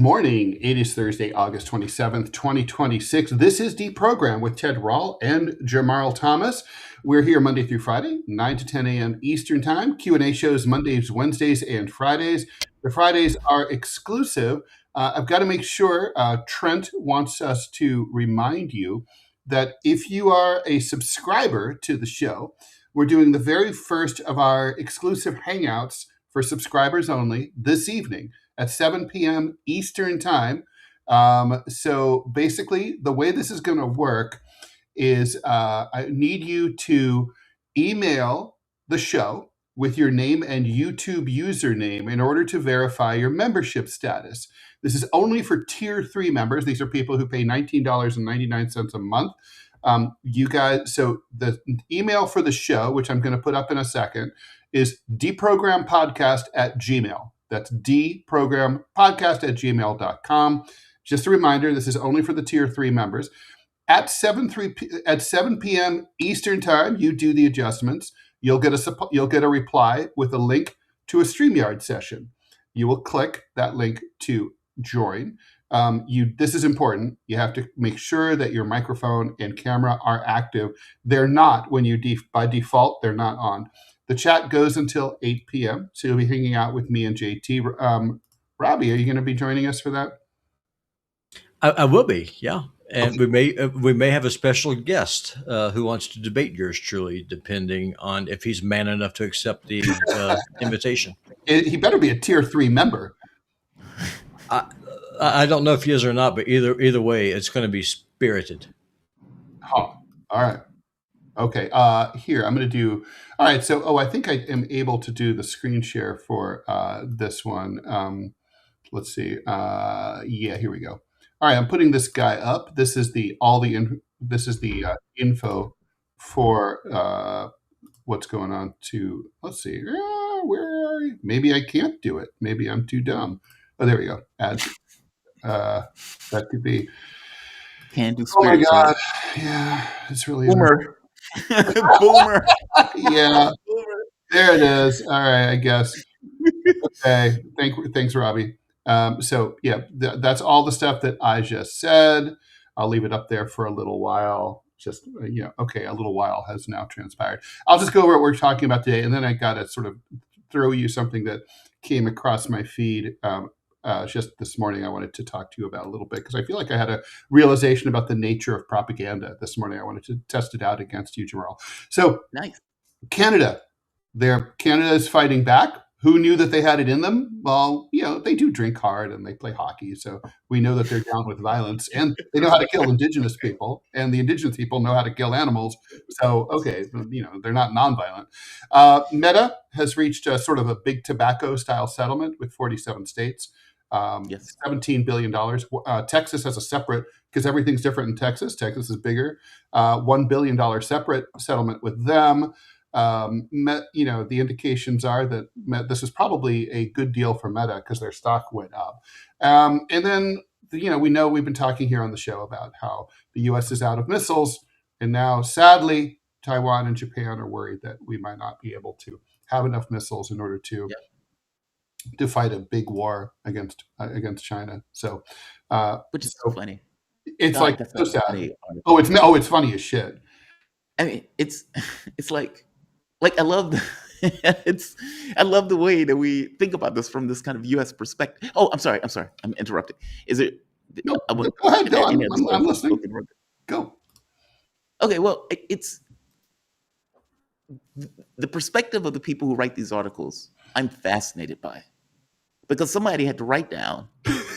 morning. It is Thursday, August 27th, 2026. This is DeProgram with Ted Rall and Jamarl Thomas. We're here Monday through Friday, 9 to 10 a.m. Eastern Time. Q&A shows Mondays, Wednesdays, and Fridays. The Fridays are exclusive. I've got to make sure Trent wants us to remind you that if you are a subscriber to the show, we're doing the very first of our exclusive hangouts for subscribers only this evening at 7 p.m. Eastern Time. So basically, the way this is going to work is I need you to email the show with your name and YouTube username in order to verify your membership status. This is only for Tier 3 members. These are people who pay $19.99 a month. You guys, so the email for the show, which I'm going to put up in a second, is dprogrampodcast@gmail.com. That's dprogrampodcast@gmail.com. Just a reminder, this is only for the Tier 3 members. At 7 p.m. Eastern Time, you do the adjustments. You'll get a reply with a link to a StreamYard session. You will click that link to join. This is important. You have to make sure that your microphone and camera are active. They're not when you by default. They're not on. The chat goes until 8 p.m. So you'll be hanging out with me and JT. Robbie, are you going to be joining us for that? I will be, yeah. And okay. we may have a special guest who wants to debate yours truly, depending on if he's man enough to accept the invitation. He better be a Tier 3 member. I don't know if he is or not, but either way, it's going to be spirited. Oh, all right. Okay. Here, I'm going to do. All right. So, I think I am able to do the screen share for this one. Let's see. Yeah, here we go. All right. I'm putting this guy up. This is the info for what's going on. Let's see. Where are you? Maybe I can't do it. Maybe I'm too dumb. Oh, there we go. Add. That could be. Can't do. Oh my God! Yeah, it's really boomer. Boomer. Yeah, boomer. There it is. All right, I guess. Okay, thanks, Robbie. So yeah, that's all the stuff that I just said. I'll leave it up there for a little while. Just okay, a little while has now transpired. I'll just go over what we're talking about today, and then I got to sort of throw you something that came across my feed. Just this morning, I wanted to talk to you about a little bit because I feel like I had a realization about the nature of propaganda this morning. I wanted to test it out against you, Jamarl. So, nice. Canada is fighting back. Who knew that they had it in them? Well, they do drink hard and they play hockey, so we know that they're down with violence and they know how to kill indigenous people, and the indigenous people know how to kill animals. So, okay, they're not nonviolent. Meta has reached sort of a big tobacco style settlement with 47 states. Yes. $17 billion. Texas has a separate, because everything's different in Texas. Texas is bigger. $1 billion separate settlement with them. The indications are that this is probably a good deal for Meta because their stock went up. And then, we know we've been talking here on the show about how the U.S. is out of missiles. And now, sadly, Taiwan and Japan are worried that we might not be able to have enough missiles in order to fight a big war against China. So, which is so funny. It's like so sad. It's funny as shit. I mean, it's like I love I love the way that we think about this from this kind of U.S. perspective. Oh, I'm sorry, I'm interrupting. Is it? No, go ahead. No, I'm listening. Go. Okay, well, it's the perspective of the people who write these articles. I'm fascinated by. Because somebody had to write down,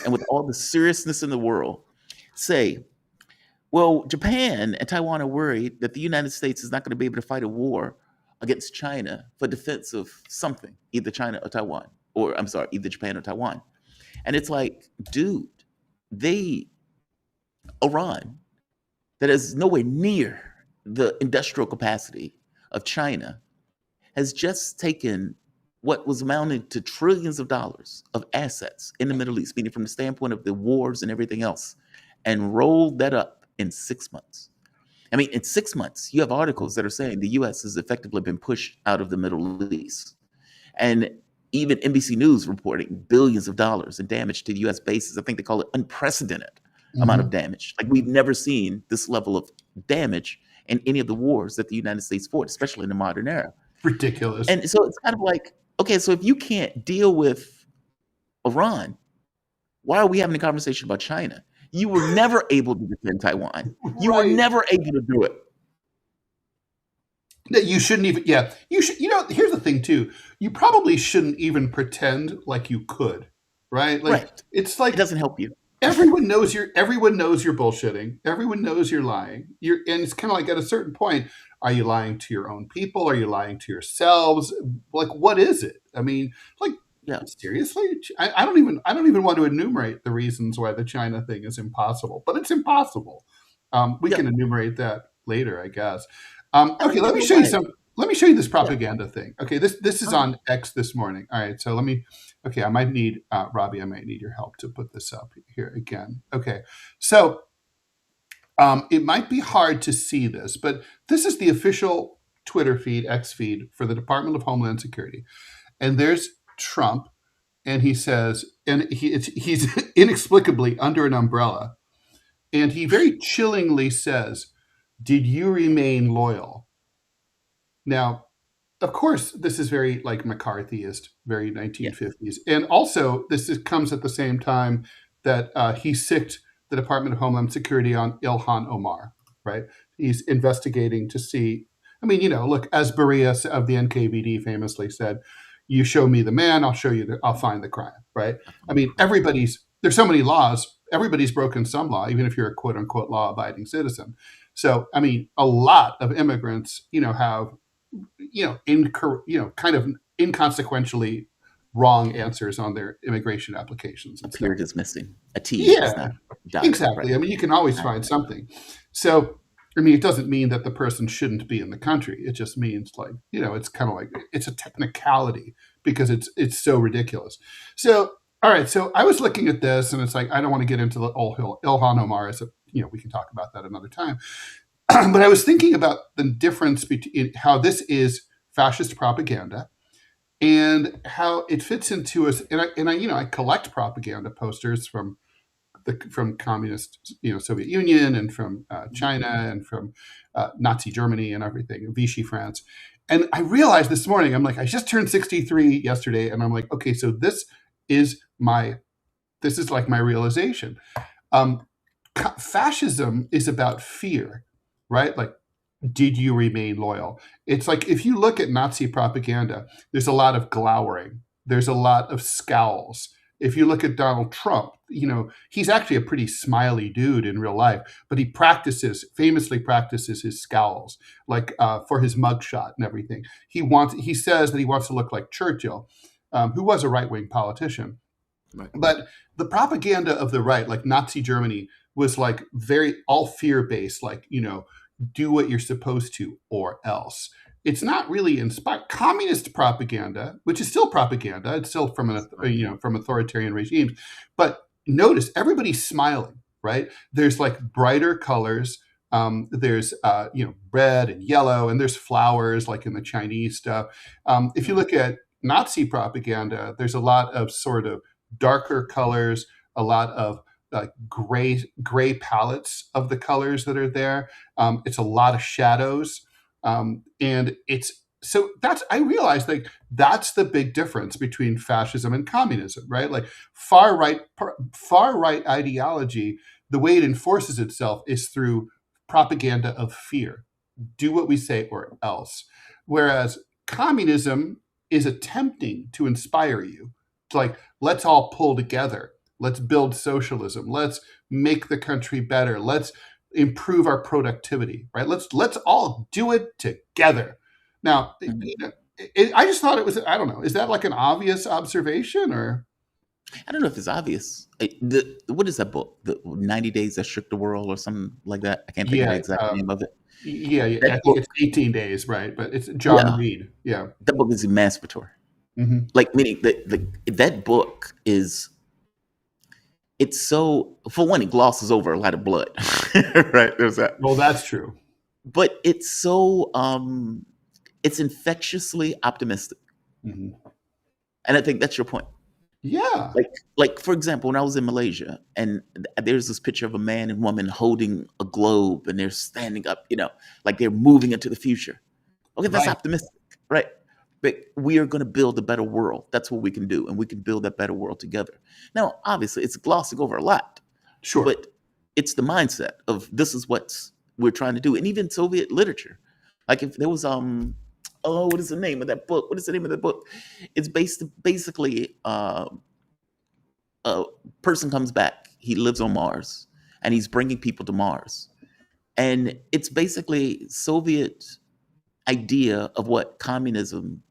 and with all the seriousness in the world, say, well, Japan and Taiwan are worried that the United States is not going to be able to fight a war against China for defense of something, either China or Taiwan, either Japan or Taiwan. And it's like, dude, Iran, that is nowhere near the industrial capacity of China, has just taken what was amounting to trillions of dollars of assets in the Middle East, meaning from the standpoint of the wars and everything else, and rolled that up in 6 months. I mean, in 6 months, you have articles that are saying the U.S. has effectively been pushed out of the Middle East. And even NBC News reporting billions of dollars in damage to U.S. bases. I think they call it unprecedented amount of damage. Like, we've never seen this level of damage in any of the wars that the United States fought, especially in the modern era. Ridiculous. And so it's kind of like, okay, so if you can't deal with Iran, why are we having a conversation about China? You were never able to defend Taiwan. You were Right. never able to do it. That you shouldn't even, yeah. You should, here's the thing too. You probably shouldn't even pretend like you could, right? Like, Right. it's like It doesn't help you. everyone knows you're bullshitting. Everyone knows you're lying. And it's kind of like, at a certain point, are you lying to your own people? Are you lying to yourselves? Like, what is it? I mean, like, Yeah. seriously? I don't even want to enumerate the reasons why the China thing is impossible, but it's impossible. We can enumerate that later, I guess. Okay, let me show you this propaganda thing. Okay, this is on X this morning. All right, so I might need, Robbie, I might need your help to put this up here again. Okay, so it might be hard to see this, but this is the official Twitter feed, X feed for the Department of Homeland Security. And there's Trump, and he says, and he's inexplicably under an umbrella, and he very chillingly says, "Did you remain loyal?" Now, of course, this is very like McCarthyist, very 1950s. And also, comes at the same time that he sicked the Department of Homeland Security on Ilhan Omar, right? He's investigating to see, I mean, look, as Beria of the NKVD famously said, you show me the man, I'll find the crime, right? I mean, there's so many laws, everybody's broken some law, even if you're a quote unquote law abiding citizen. So, I mean, a lot of immigrants, have, kind of inconsequentially wrong answers on their immigration applications. A period is missing. A T is not dotted. Exactly. Right. I mean, you can always find something. So, I mean, it doesn't mean that the person shouldn't be in the country. It just means like, it's kind of like, it's a technicality because it's so ridiculous. So, all right. So I was looking at this and it's like, I don't want to get into the Ilhan Omar we can talk about that another time. But I was thinking about the difference between how this is fascist propaganda and how it fits into us. And I collect propaganda posters from communist, Soviet Union and from China and from Nazi Germany and everything, Vichy France. And I realized this morning, I'm like, I just turned 63 yesterday, and I'm like, okay, so this is like my realization. Fascism is about fear, right? Like, did you remain loyal? It's like, if you look at Nazi propaganda, there's a lot of glowering. There's a lot of scowls. If you look at Donald Trump, he's actually a pretty smiley dude in real life, but he famously practices his scowls, like for his mugshot and everything. He says that he wants to look like Churchill, who was a right-wing politician. Right. But the propaganda of the right, like Nazi Germany, was like very all fear-based, like, do what you're supposed to or else. It's not really inspired. Communist propaganda, which is still propaganda, it's still from from authoritarian regimes. But notice everybody's smiling, right? There's like brighter colors. There's red and yellow, and there's flowers like in the Chinese stuff. If you look at Nazi propaganda, there's a lot of sort of darker colors, a lot of gray palettes of the colors that are there. It's a lot of shadows. And I realized like that's the big difference between fascism and communism, right? Like far right ideology, the way it enforces itself is through propaganda of fear. Do what we say or else. Whereas communism is attempting to inspire you. It's like, let's all pull together. Let's build socialism. Let's make the country better. Let's improve our productivity, right? Let's all do it together. Now, I just thought it was, I don't know, is that like an obvious observation or? I don't know if it's obvious. What is that book? The 90 Days That Shook the World or something like that? I can't think of the exact name of it. Yeah, I think it's 18 days, right? But it's John Reed. Yeah. That book is emancipatory. Mm-hmm. Like, meaning that book is, it's so, for one, it glosses over a lot of blood, right? There's that. Well, that's true. But it's so, it's infectiously optimistic. Mm-hmm. And I think that's your point. Yeah. Like for example, when I was in Malaysia, and there's this picture of a man and woman holding a globe, and they're standing up, like they're moving into the future. Okay, that's Right. optimistic, right? But we are going to build a better world. That's what we can do, and we can build that better world together. Now, obviously, it's glossing over a lot, Sure. but it's the mindset of this is what we're trying to do. And even Soviet literature, like if there was what is the name of that book? What is the name of that book? It's basically a person comes back. He lives on Mars, and he's bringing people to Mars, and it's basically Soviet idea of what communism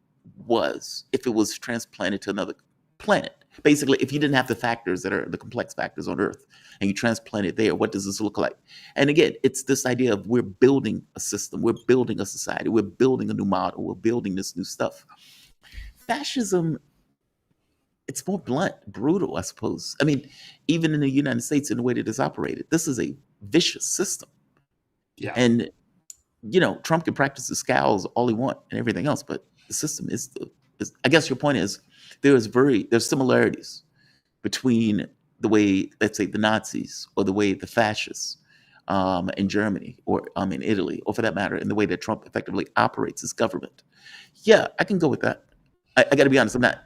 was if it was transplanted to another planet. Basically, if you didn't have the factors that are the complex factors on Earth and you transplant it there, what does this look like? And again, it's this idea of we're building a system, we're building a society, we're building a new model, we're building this new stuff. Fascism, it's more blunt, brutal, I suppose. I mean, even in the United States, in the way that it's operated, this is a vicious system. Yeah. And Trump can practice the scowls all he wants and everything else, but the system is I guess your point is there's similarities between the way, let's say, the Nazis or the way the fascists in Germany or in Italy, or for that matter, in the way that Trump effectively operates his government. Yeah, I can go with that. I got to be honest, I'm not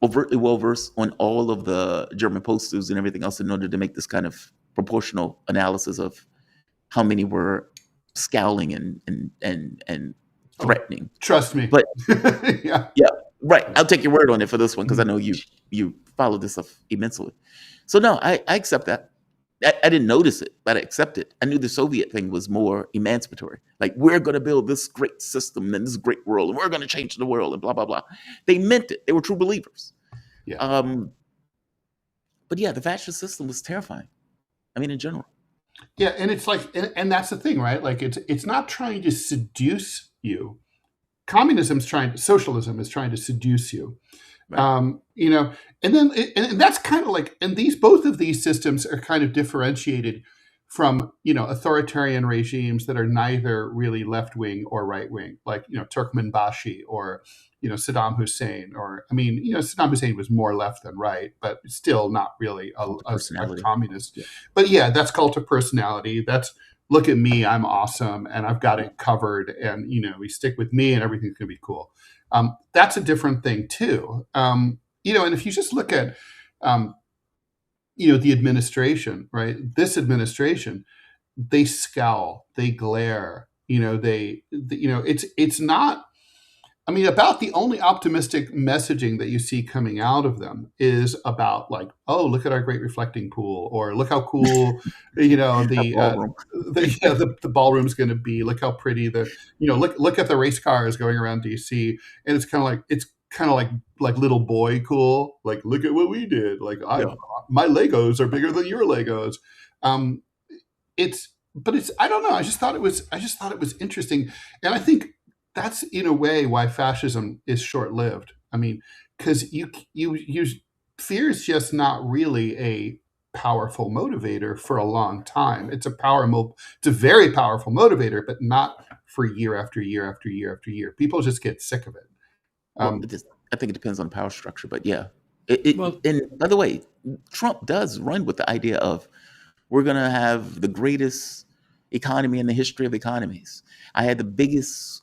overtly well-versed on all of the German posters and everything else in order to make this kind of proportional analysis of how many were scowling and threatening. Trust me. But yeah. Right. I'll take your word on it for this one because I know you follow this stuff immensely. So no, I accept that. I didn't notice it, but I accept it. I knew the Soviet thing was more emancipatory. Like, we're going to build this great system and this great world, and we're going to change the world, and blah, blah, blah. They meant it. They were true believers. Yeah. But yeah, the fascist system was terrifying. I mean, in general. Yeah, and it's like, and that's the thing, right? Like, it's not trying to seduce you. Socialism is trying to seduce you. Right. And then and that's kind of like, and both of these systems are kind of differentiated from authoritarian regimes that are neither really left wing or right wing, like Turkmenbashi or Saddam Hussein, or Saddam Hussein was more left than right, but still not really a communist. Yeah. But yeah, that's cult of personality. That's, look at me, I'm awesome, and I've got it covered, and we stick with me, and everything's gonna be cool. That's a different thing too. And if you just look at the administration, right? This administration, they scowl, they glare. It's not. I mean, about the only optimistic messaging that you see coming out of them is about, like, oh, look at our great reflecting pool, or look how cool, the ballroom's going to be. Look how pretty look at the race cars going around DC, and it's kind of like little boy cool. Like, look at what we did. Like, my Legos are bigger than your Legos. I don't know. I just thought it was interesting, and I think that's in a way why fascism is short-lived. I mean, because fear is just not really a powerful motivator for a long time. It's a very powerful motivator, but not for year after year after year after year. People just get sick of it. I think it depends on the power structure, but yeah. And by the way, Trump does run with the idea of, we're going to have the greatest economy in the history of economies. I had the biggest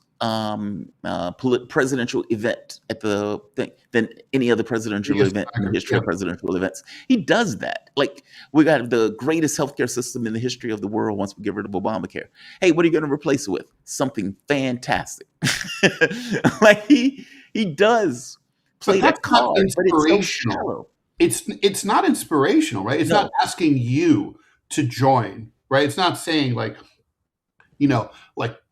presidential event at the thing than any other presidential event in the history of presidential events. He does that. Like, we got the greatest healthcare system in the history of the world once we get rid of Obamacare. Hey, what are you going to replace it with? Something fantastic. Like, he does play that card, but it's so shallow. It's not inspirational, right? It's not asking you to join, right? It's not saying like,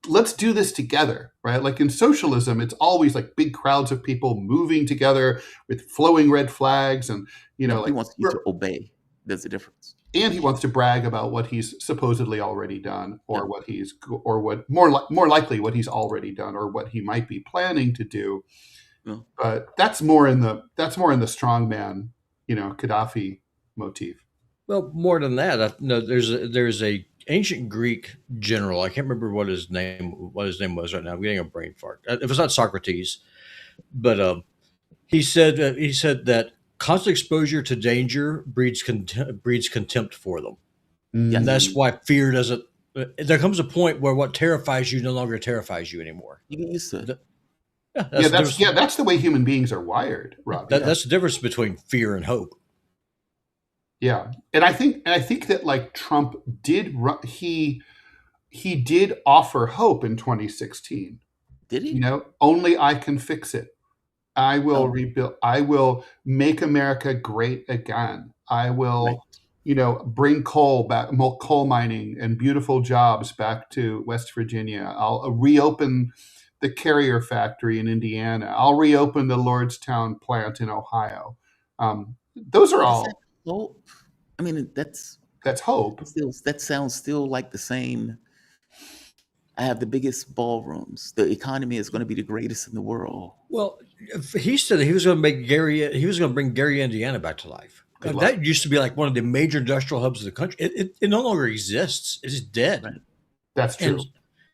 let's do this together, right? Like in socialism, it's always like big crowds of people moving together with flowing red flags, and he wants you to obey. There's a difference. And he wants to brag about what he's supposedly already done, or what more likely what he's already done, or what he might be planning to do. Yeah. But that's more in the strongman, Gaddafi motif. Well, more than that, there's a ancient Greek general. I can't remember what his name was right now. I'm getting a brain fart. If it's not Socrates, but He said that constant exposure to danger breeds contempt for them. And that's why fear doesn't. There comes a point where what terrifies you no longer terrifies you anymore. You get used to it. That's the way human beings are wired, Rob. That's the difference between fear and hope. Yeah, and I think that like Trump did, he did offer hope in 2016. Did he? You know, only I can fix it. I will rebuild. I will make America great again. I will, bring coal back, coal mining and beautiful jobs back to West Virginia. I'll reopen the Carrier factory in Indiana. I'll reopen the Lordstown plant in Ohio. Those are all hope. I mean, that's hope. That sounds still like the same. I have the biggest ballrooms. The economy is going to be the greatest in the world. Well, he said that he was going to bring Gary, Indiana back to life. That used to be like one of the major industrial hubs of the country. It no longer exists. It is dead. Right. That's true.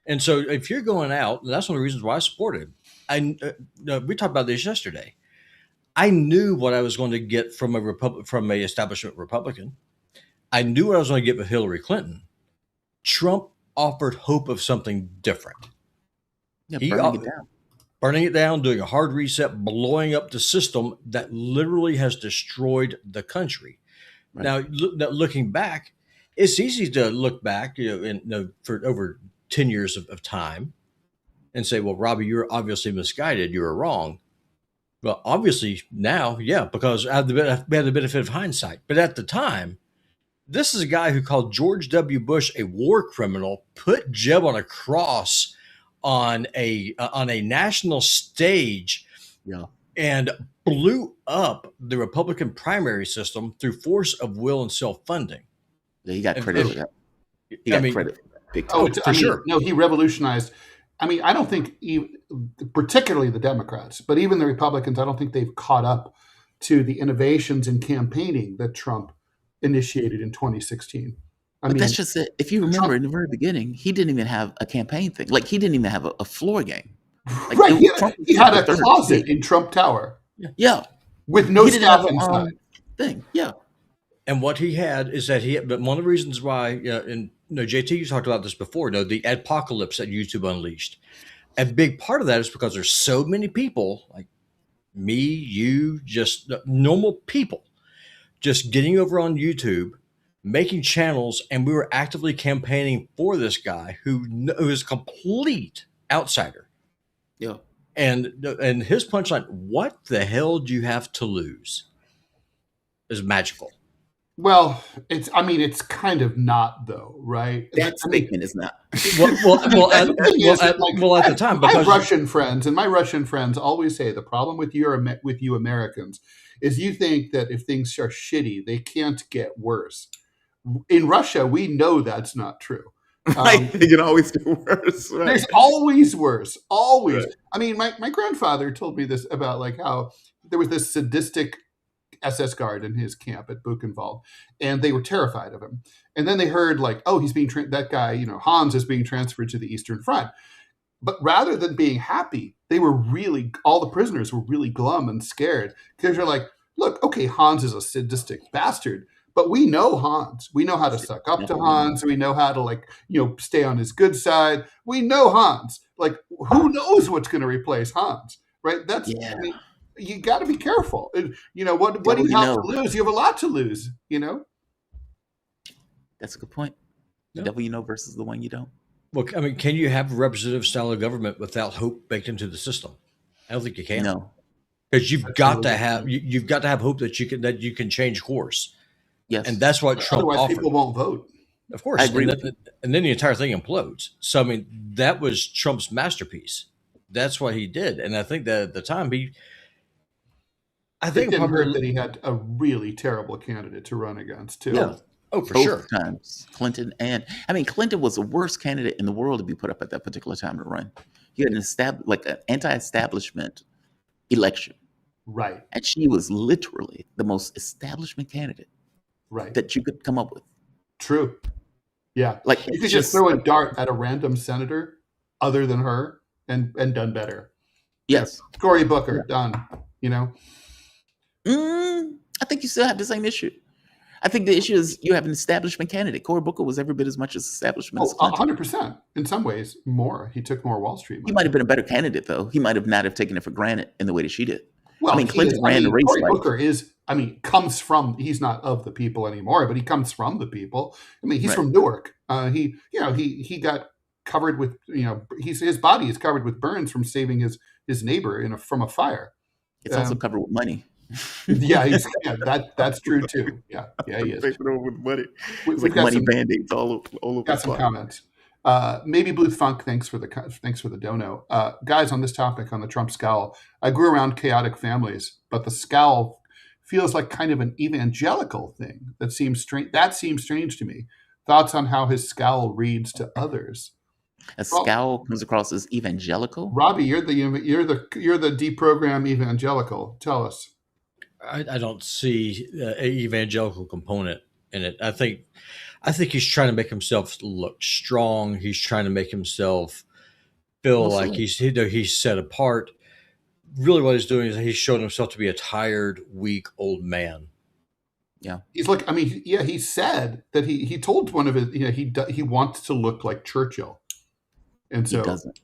And so if you're going out, that's one of the reasons why I support him. We talked about this yesterday. I knew what I was going to get from a establishment Republican. I knew what I was going to get with Hillary Clinton. Trump offered hope of something different. Yeah, burning it down, doing a hard reset, blowing up the system that literally has destroyed the country. Right. Now, looking back, it's easy to look back, for over 10 years of time and say, well, Robbie, you're obviously misguided. You were wrong. Well, obviously now, yeah, because we have the benefit of hindsight. But at the time, this is a guy who called George W. Bush a war criminal, put Jeb on a cross on a national stage, and blew up the Republican primary system through force of will and self-funding. Yeah, he got credit for that. He got credit for that. Big time. For sure. No, he revolutionized. I mean, I don't think, particularly the Democrats, but even the Republicans, I don't think they've caught up to the innovations in campaigning that Trump initiated in 2016. But that's just it. If you remember, in the very beginning, he didn't even have a campaign thing. Like, he didn't even have a floor game. Like, right. He had a closet in Trump Tower. Yeah. With no staff inside. Thing. Yeah. And what he had is that but one of the reasons why, JT, you talked about this before, the apocalypse that YouTube unleashed. A big part of that is because there's so many people like me, you, just normal people, just getting over on YouTube, making channels, and we were actively campaigning for this guy who is a complete outsider. Yeah. And his punchline, what the hell do you have to lose? Is magical. Well, it's kind of not though, right? That statement is not. At the time, because my Russian friends always say the problem with you Americans is you think that if things are shitty, they can't get worse. In Russia, we know that's not true. Right, they can always do worse. Right. There's always worse. Always. Right. I mean, my grandfather told me this about like how there was this sadistic SS guard in his camp at Buchenwald, and they were terrified of him. And then they heard like, oh, he's being that guy, Hans is being transferred to the Eastern Front. But rather than being happy, all the prisoners were really glum and scared because you're like, look, okay, Hans is a sadistic bastard, but we know Hans. We know how to suck up to Hans. We know how to stay on his good side. We know Hans. Like, who knows what's going to replace Hans, right? I mean, you got to be careful. What do you have to lose? You have a lot to lose, That's a good point. The devil you know versus the one you don't. Well, I mean, can you have a representative style of government without hope baked into the system? I don't think you can. No. Because you've got to have hope that you can change course. Yes. And that's what Trump Otherwise, offered. people won't vote. Of course. I agree and then the entire thing implodes. So, I mean, that was Trump's masterpiece. That's what he did. And I think that at the time I think didn't hurt that he had a really terrible candidate to run against too. Yeah. Oh, for Both sure. times. Clinton was the worst candidate in the world to be put up at that particular time to run. He had an anti-establishment election. Right. And she was literally the most establishment candidate that you could come up with. True. Yeah. Like, you could just throw a dart at a random senator other than her and done better. Yes. Cory Booker, done. You know, I think you still have the same issue. I think the issue is you have an establishment candidate. Cory Booker was every bit as much as establishment as Clinton. 100%. In some ways, more. He took more Wall Street money. He might have been a better candidate, though. He might have not have taken it for granted in the way that she did. Well, I mean, Clinton ran the race. Cory Booker comes from. He's not of the people anymore, but he comes from the people. I mean, he's from Newark. He got covered with, his body is covered with burns from saving his neighbor from a fire. It's also covered with money. That's true too. Yeah, he is. With money. It's like money band-aids all over. Got some comments. Maybe Blue Funk, thanks for the dono. Guys, on this topic, on the Trump scowl, I grew around chaotic families, but the scowl feels like kind of an evangelical thing. That seems strange to me. Thoughts on how his scowl reads to others? Scowl comes across as evangelical. Robbie, you're the deprogram evangelical. Tell us. I don't see an evangelical component in it. I think he's trying to make himself look strong. He's trying to make himself feel like he's set apart. Really, what he's doing is he's showing himself to be a tired, weak old man. Yeah, he's like. I mean, he said that he told one of his. He wants to look like Churchill, and so he doesn't.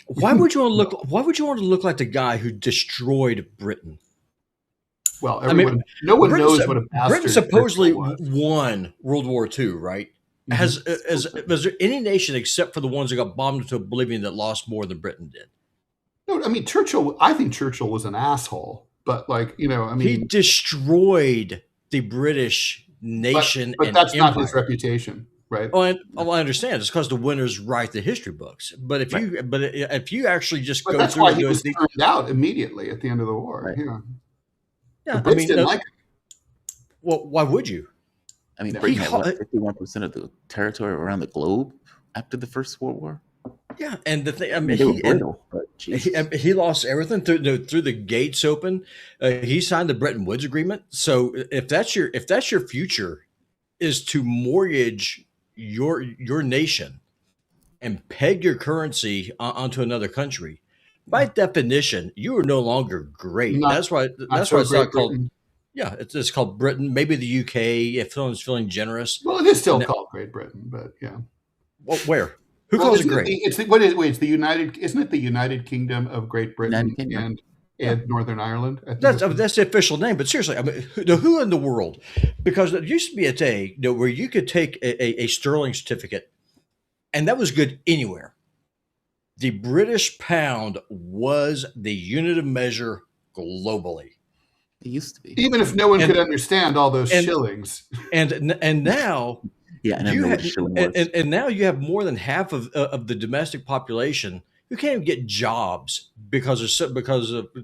Why would you want to look? Why would you want to look like the guy who destroyed Britain? Well, no one knows what a bastard Britain supposedly won World War II, right? Mm-hmm. Was there any nation except for the ones that got bombed into oblivion that lost more than Britain did? No, I mean Churchill. I think Churchill was an asshole, but he destroyed the British nation, but that's not his reputation, right? I understand. It's because the winners write the history books. But if you actually just go that's through, why he was turned out immediately at the end of the war. Right. Yeah. Yeah, I mean, well, why would you? I mean, Britain had 51% of the territory around the globe after the First World War. Yeah, and the thing, I mean, he lost everything through the gates open. He signed the Bretton Woods Agreement. So if that's your future, is to mortgage your nation and peg your currency onto another country. By definition, you are no longer great. That's why it's not called. Yeah, it's called Britain. Maybe the UK if someone's feeling generous. Well, it is still called Great Britain, but yeah. Well, where? Who calls it great? It's the United. Isn't it the United Kingdom of Great Britain and Northern Ireland? That's the official name. But seriously, I mean, who in the world? Because it used to be a day where you could take a sterling certificate, and that was good anywhere. The British pound was the unit of measure globally. It used to be, even if no one could understand all those shillings. And now, and now you have more than half of the domestic population who can't even get jobs because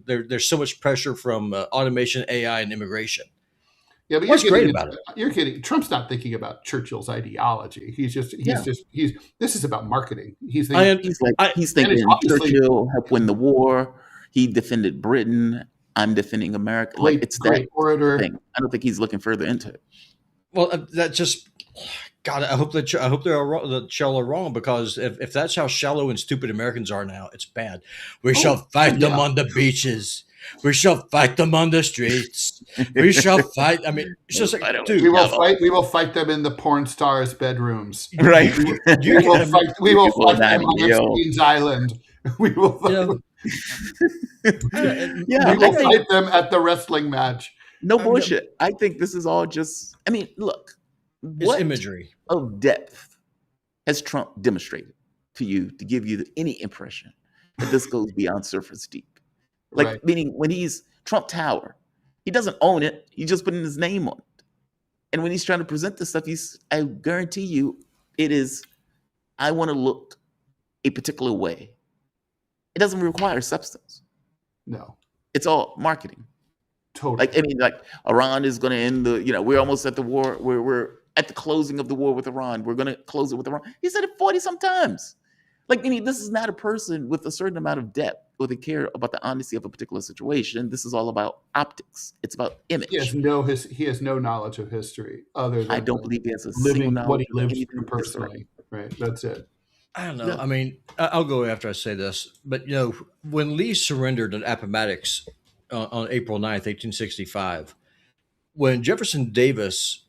there's so much pressure from automation, AI, and immigration. Yeah, but what's great about it? You're kidding. Trump's not thinking about Churchill's ideology. This is about marketing. He's thinking Churchill helped win the war. He defended Britain. I'm defending America. It's that orator thing. I don't think he's looking further into it. Well, that just God. I hope that Shell are wrong, because if that's how shallow and stupid Americans are now, it's bad. We shall fight them on the beaches. We shall fight them on the streets. We shall fight. I mean, it's just like, dude, we will fight them in the porn stars' bedrooms. Right. We will fight them on Epstein's Island. We will fight. We will fight them at the wrestling match. No bullshit. I think this is all just. I mean, look. What imagery of depth has Trump demonstrated to you to give you any impression that this goes beyond surface deep? Meaning when he's Trump Tower, he doesn't own it. He's just putting his name on it. And when he's trying to present this stuff, I guarantee you it is, I want to look a particular way. It doesn't require substance. No. It's all marketing. Totally. Iran is going to end we're almost at the war. We're at the closing of the war with Iran. We're going to close it with Iran. He said it 40 sometimes. This is not a person with a certain amount of depth or they care about the honesty of a particular situation. This is all about optics. It's about image. He has no knowledge of history other than I don't believe he has a living single what he lives through personally. Right. That's it. I don't know. Yeah. I mean, I'll go after I say this, but when Lee surrendered at Appomattox, on April 9th, 1865, when Jefferson Davis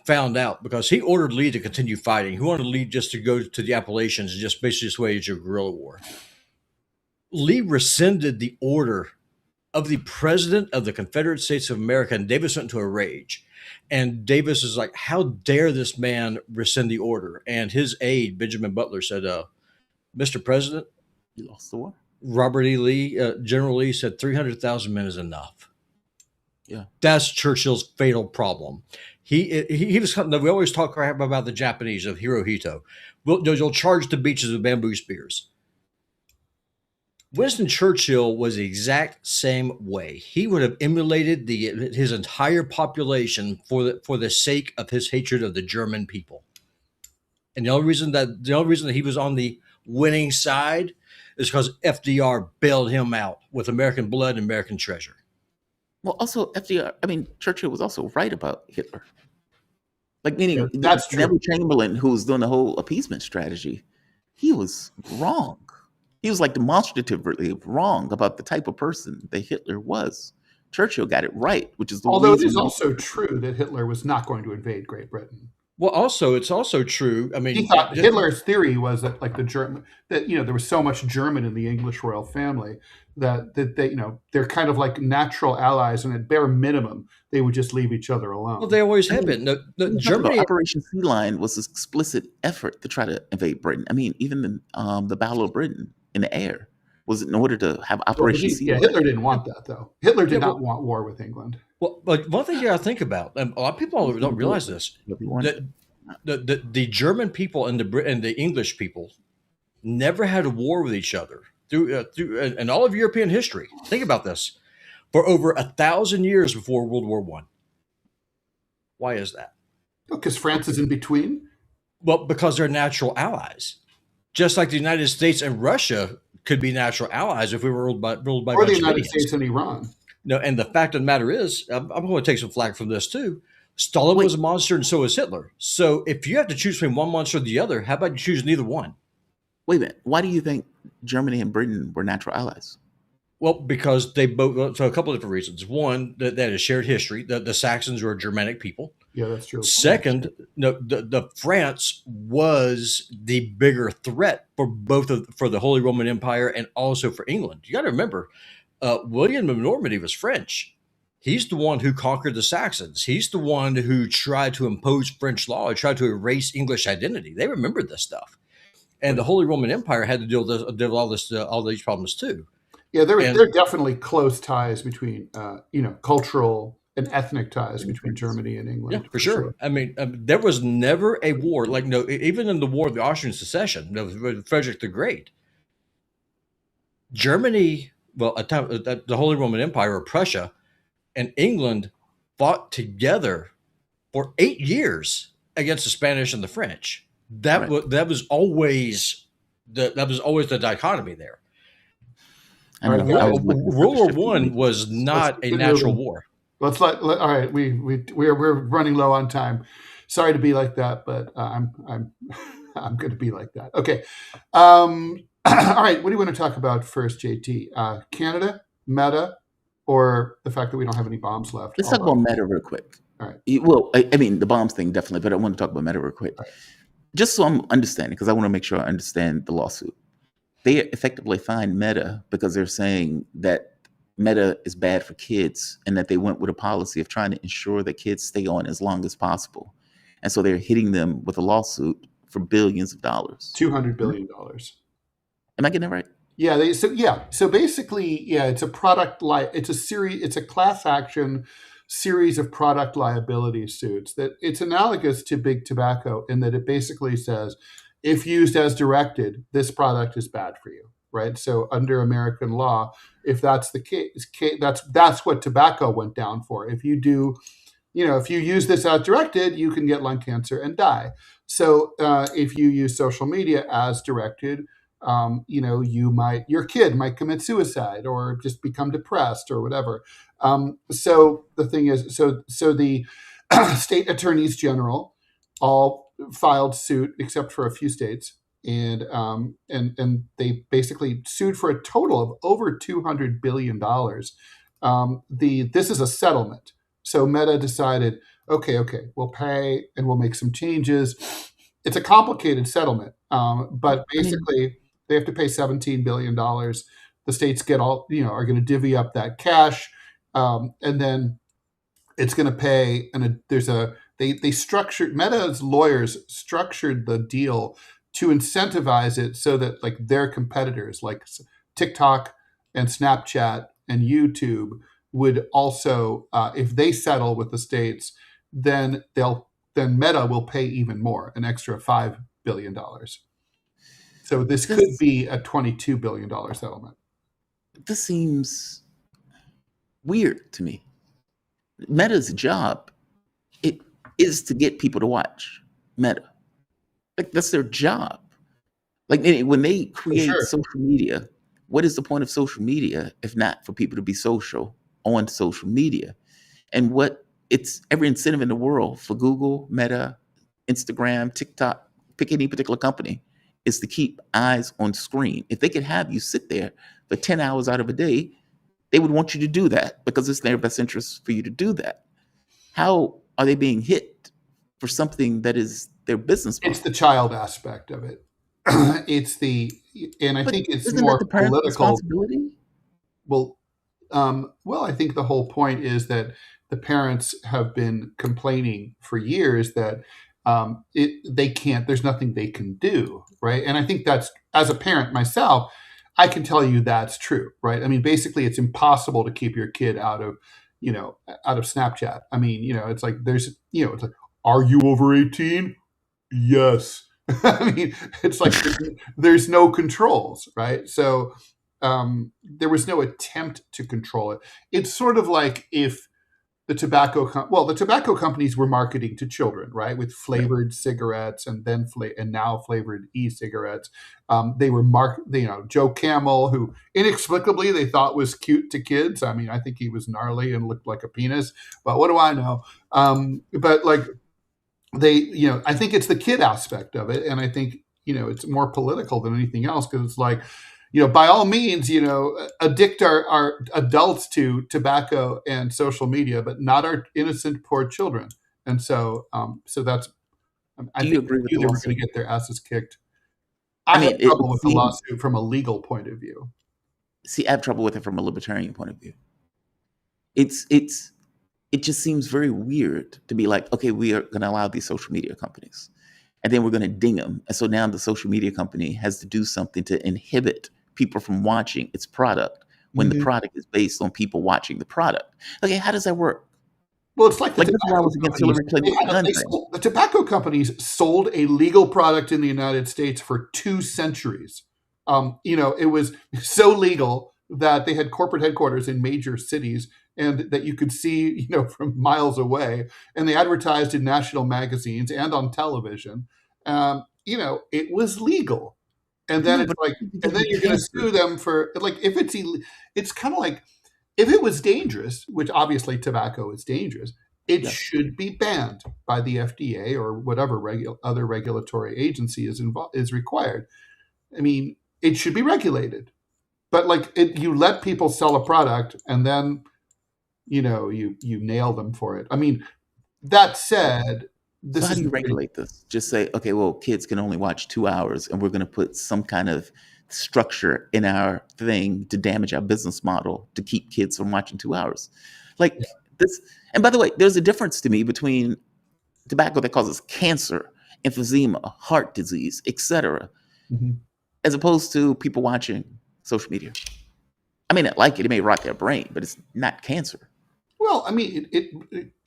found out, because he ordered Lee to continue fighting. He wanted Lee just to go to the Appalachians and just basically wage a guerrilla war. Lee rescinded the order of the President of the Confederate States of America, and Davis went into a rage. And Davis is like, how dare this man rescind the order? And his aide, Benjamin Butler, said, Mr. President, You lost the war. Robert E. Lee, General Lee said 300,000 men is enough. Yeah. That's Churchill's fatal problem. He was, we always talk about the Japanese of Hirohito. They'll charge the beaches with bamboo spears. Winston Churchill was the exact same way. He would have emulated his entire population for the sake of his hatred of the German people. And the only reason that he was on the winning side is because FDR bailed him out with American blood and American treasure. Well, also Churchill was also right about Hitler. Like, meaning, Yeah, that's true. Neville Chamberlain, who was doing the whole appeasement strategy, he was wrong. He was like demonstratively wrong about the type of person that Hitler was. Churchill got it right, which is the Although it reason is also true that Hitler was not going to invade Great Britain. Well, it's also true. I mean, He thought Hitler's theory was that, like, there was so much German in the English royal family that they, they're kind of like natural allies, and at bare minimum, they would just leave each other alone. Well, they always have been. Germany, Operation Sea Lion was an explicit effort to try to invade Britain. I mean, even the Battle of Britain in the air was in order to have Operation Sea Lion. Hitler didn't want that, though. Hitler did not want war with England. Well, but one thing you got to think about, and a lot of people don't realize this, the German people and the English people never had a war with each other through in all of European history. Think about this: for over 1,000 years before World War I. Why is that? Because France is in between. Well, because they're natural allies, just like the United States and Russia could be natural allies if we were ruled by or the United States and Iran. No, and the fact of the matter is, I'm going to take some flack from this too. Stalin was a monster, and so was Hitler. So if you have to choose between one monster or the other, how about you choose neither one? Wait a minute. Why do you think Germany and Britain were natural allies? Well, because they both, so a couple of different reasons. One, that is shared history. The Saxons were a Germanic people. Yeah, that's true. Second, the France was the bigger threat for for the Holy Roman Empire and also for England. You got to remember, William of Normandy was French. He's the one who conquered the Saxons. He's the one who tried to impose French law, tried to erase English identity. They remembered this stuff, and the Holy Roman Empire had to deal with all these problems too. Yeah, there are definitely close ties between, cultural and ethnic ties between Germany and England. Yeah, for sure. I mean, there was never a war even in the War of the Austrian Succession, with Frederick the Great. Germany, the Holy Roman Empire, or Prussia, and England fought together for 8 years against the Spanish and the French. That was always the dichotomy there. World War I was not a natural war. All right, we're running low on time. Sorry to be like that, but I'm going to be like that. Okay. All right. What do you want to talk about first, JT? Canada, meta, or the fact that we don't have any bombs left? Let's talk about meta real quick. All right. Well, I mean, the bombs thing definitely, but I want to talk about meta real quick. Right. Just so I'm understanding, because I want to make sure I understand the lawsuit. They effectively fined Meta because they're saying that Meta is bad for kids and that they went with a policy of trying to ensure that kids stay on as long as possible. And so they're hitting them with a lawsuit for billions of dollars. $200 billion. Am I getting that right? Yeah. So basically, it's a it's a class action series of product liability suits that it's analogous to big tobacco in that it basically says, if used as directed, this product is bad for you, right? So under American law, if that's the case, that's what tobacco went down for. If you use this as directed, you can get lung cancer and die. So if you use social media as directed, your kid might commit suicide or just become depressed or whatever. So the thing is, so the state attorneys general all filed suit except for a few states, and they basically sued for a total of over $200 billion This is a settlement. So Meta decided, okay, we'll pay and we'll make some changes. It's a complicated settlement, but basically they have to pay $17 billion. The states get all, are going to divvy up that cash, and then it's going to pay. And they structured, Meta's lawyers structured the deal to incentivize it so that like their competitors like TikTok and Snapchat and YouTube would also, if they settle with the states, then Meta will pay even more, an extra $5 billion. So this could be a $22 billion settlement. This seems weird to me. Meta's job, it is to get people to watch Meta. Like that's their job. Like when they create social media, what is the point of social media if not for people to be social on social media? And it's every incentive in the world for Google, Meta, Instagram, TikTok, pick any particular company, is to keep eyes on screen. If they could have you sit there for 10 hours out of a day, they would want you to do that because it's in their best interest for you to do that. How are they being hit for something that is their business model? It's the child aspect of it. I think it's isn't more that the parent's political. responsibility? Well, I think the whole point is that the parents have been complaining for years that they can't. There's nothing they can do, right? And I think that's, as a parent myself, I can tell you that's true, right? I mean, basically, it's impossible to keep your kid out of Snapchat. I mean, it's like it's like, are you over 18? Yes. I mean, it's like there's no controls, right? So there was no attempt to control it. It's sort of like if the tobacco companies were marketing to children, right, with flavored cigarettes and then and now flavored e-cigarettes. They were Joe Camel, who inexplicably they thought was cute to kids. I mean, I think he was gnarly and looked like a penis, but what do I know? But like I think it's the kid aspect of it, and I think it's more political than anything else because it's like, by all means, addict our adults to tobacco and social media, but not our innocent, poor children. And so, that's. I think agree with they the were lawsuit? going to get their asses kicked. I have trouble with the lawsuit from a legal point of view. See, I have trouble with it from a libertarian point of view. It just seems very weird to be like, okay, we are going to allow these social media companies, and then we're going to ding them. And so now the social media company has to do something to inhibit people from watching its product when the product is based on people watching the product. Okay, how does that work? Well, it's like this is why I was against Hillary Clinton. The tobacco companies sold a legal product in the United States for 2 centuries. It was so legal that they had corporate headquarters in major cities and that you could see, from miles away. And they advertised in national magazines and on television. It was legal. And then it's like, and then you're going to sue them for like, if it's kind of like, if it was dangerous, which obviously tobacco is dangerous, it should be banned by the FDA or whatever other regulatory agency is required. I mean, it should be regulated, but like you let people sell a product and then, you nail them for it. I mean, that said, so how do you regulate this? Just say, okay, well, kids can only watch 2 hours, and we're going to put some kind of structure in our thing to damage our business model to keep kids from watching 2 hours. Like this. And by the way, there's a difference to me between tobacco that causes cancer, emphysema, heart disease, etc., as opposed to people watching social media. I mean, I like it. It may rot their brain, but it's not cancer. Well, I mean,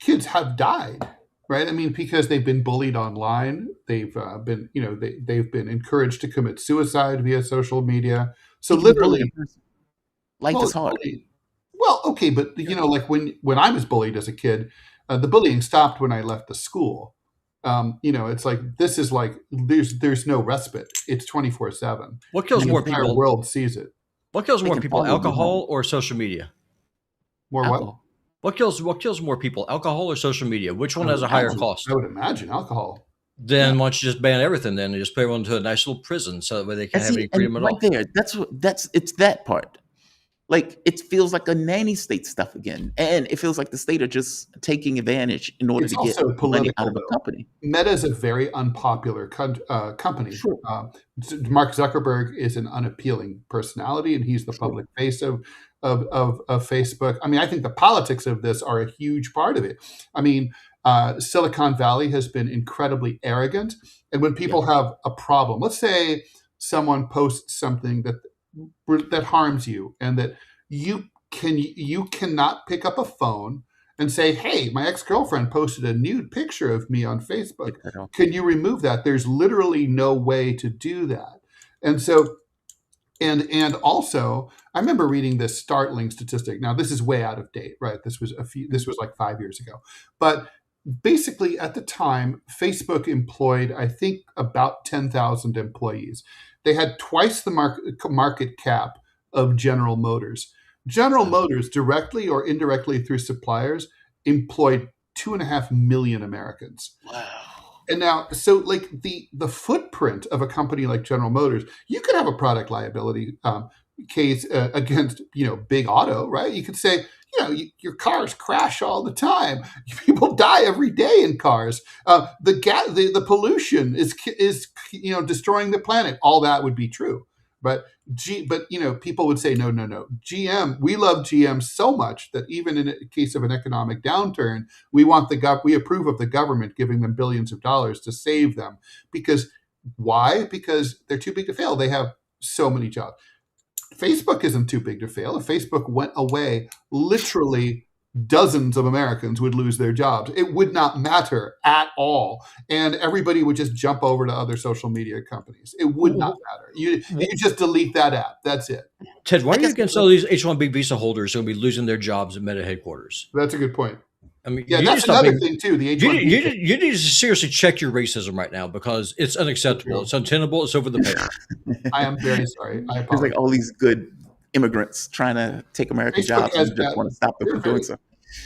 kids have died. Right. I mean, because they've been bullied online, they've been, they've been encouraged to commit suicide via social media. So literally, life is hard. Well, okay, but like when I was bullied as a kid, the bullying stopped when I left the school. It's like this is like there's no respite. It's 24/7. What kills more people? The entire world sees it. What kills more people, alcohol or social media? More alcohol. What kills more people, alcohol or social media? Which one has a higher cost? I would imagine alcohol. Then why don't you just ban everything then and just put everyone to a nice little prison so that way they can't have any freedom at all? Right there, it's that part. Like, it feels like a nanny state stuff again, and it feels like the state are just taking advantage in order It's to get also money out political, of a though. company. Meta is a very unpopular company. Sure. Mark Zuckerberg is an unappealing personality, and he's the public face of Facebook. I mean, I think the politics of this are a huge part of it. I mean, Silicon Valley has been incredibly arrogant, and when people have a problem, let's say someone posts something that harms you, and that you cannot pick up a phone and say, "Hey, my ex-girlfriend posted a nude picture of me on Facebook. Can you remove that?" There's literally no way to do that. And so, and also, I remember reading this startling statistic. Now, this is way out of date, right? This was like 5 years ago. But basically, at the time, Facebook employed, I think, about 10,000 employees. They had twice the market cap of General Motors. General Motors, directly or indirectly through suppliers, employed 2.5 million Americans. Wow. And now, so like the footprint of a company like General Motors, you could have a product liability case against, big auto, right? You could say, your cars crash all the time. People die every day in cars. The pollution is destroying the planet. All that would be true. But people would say, no. GM, we love GM so much that even in a case of an economic downturn, we approve of the government giving them billions of dollars to save them. Because why? Because they're too big to fail. They have so many jobs. Facebook isn't too big to fail. If Facebook went away, literally dozens of Americans would lose their jobs. It would not matter at all. And everybody would just jump over to other social media companies. It would not matter. You just delete that app. That's it. Ted, why are you against all these H-1B visa holders who will be losing their jobs at Meta headquarters? That's a good point. I mean, yeah, that's another thing too. The H-1B. You need to seriously check your racism right now, because it's unacceptable. It's untenable. It's over the pale. I am very sorry. I apologize. There's like all these good immigrants trying to take American jobs, and just want to stop them from doing so.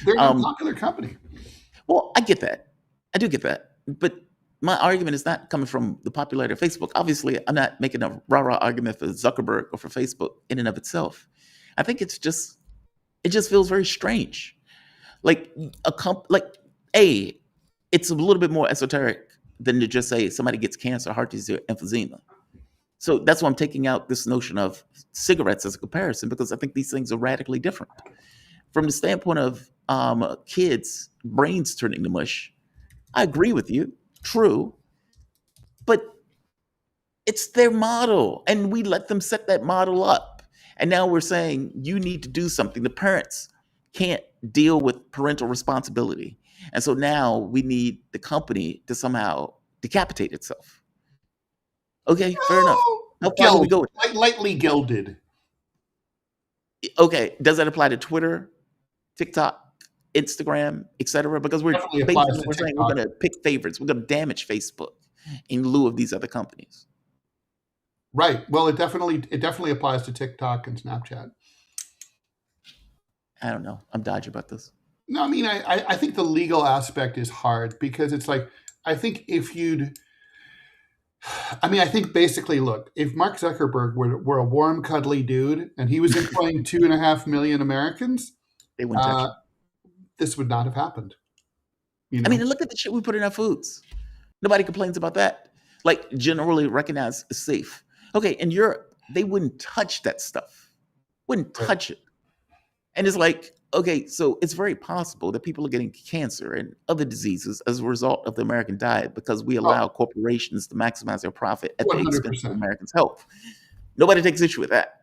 They're an unpopular company. Well, I get that. I do get that. But my argument is not coming from the popularity of Facebook. Obviously, I'm not making a rah-rah argument for Zuckerberg or for Facebook in and of itself. I think it just feels very strange. Like it's a little bit more esoteric than to just say somebody gets cancer, heart disease, or emphysema. So that's why I'm taking out this notion of cigarettes as a comparison, because I think these things are radically different. From the standpoint of kids' brains turning to mush, I agree with you, true, but it's their model, and we let them set that model up. And now we're saying you need to do something. The parents can't deal with parental responsibility. And so now we need the company to somehow decapitate itself. Okay, fair enough. How far do we go with that? Lightly gilded. Okay, does that apply to Twitter, TikTok, Instagram, etc.? Because we're saying we're going to pick favorites. We're going to damage Facebook in lieu of these other companies. Right. Well, it definitely applies to TikTok and Snapchat. I don't know. I'm dodgy about this. No, I mean, I think the legal aspect is hard, because it's like, I think basically, look, if Mark Zuckerberg were a warm, cuddly dude and he was employing 2.5 million Americans, they wouldn't touch it. This would not have happened. I mean, look at the shit we put in our foods. Nobody complains about that. Like, generally recognized as safe. Okay, in Europe, they wouldn't touch that stuff. Wouldn't touch it. And it's like, okay, so it's very possible that people are getting cancer and other diseases as a result of the American diet, because we allow corporations to maximize their profit at 100%. The expense of Americans' health. Nobody takes issue with that.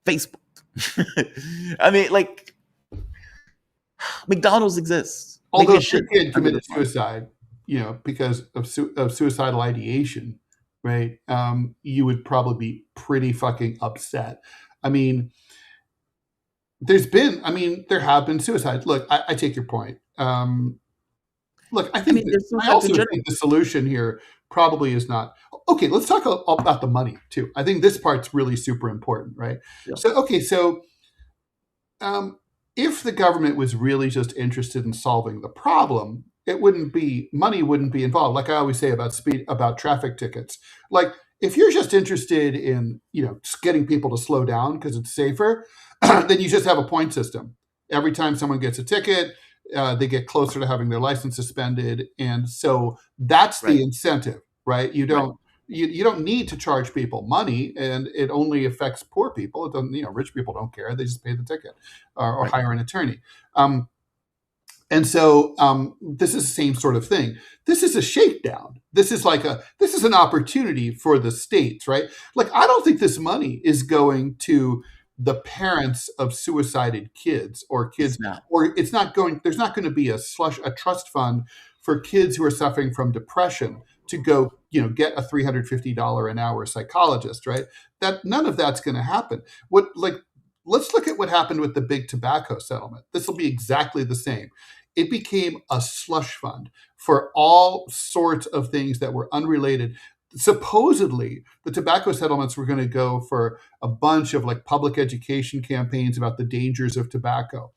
Facebook. I mean, like, McDonald's exists. Although if your kid committed suicide, because of suicidal ideation, right, you would probably be pretty fucking upset. I mean, there have been suicides. Look, I take your point. Look, I also think the solution here probably is not. Okay, let's talk about the money too. I think this part's really super important, right? Yeah. So if the government was really just interested in solving the problem, money wouldn't be involved. Like I always say about traffic tickets. Like, if you're just interested in, just getting people to slow down because it's safer, then you just have a point system. Every time someone gets a ticket, they get closer to having their license suspended, and so that's the incentive, right? You don't you don't need to charge people money, and it only affects poor people. It doesn't, rich people don't care; they just pay the ticket or hire an attorney. And so this is the same sort of thing. This is a shakedown. This is an opportunity for the states, right? Like, I don't think this money is going to the parents of suicided kids or kids, or it's not going. There's not going to be a trust fund for kids who are suffering from depression to go, get a $350 an hour psychologist, right? That none of that's going to happen. Let's look at what happened with the big tobacco settlement. This will be exactly the same. It became a slush fund for all sorts of things that were unrelated. Supposedly, the tobacco settlements were going to go for a bunch of public education campaigns about the dangers of tobacco.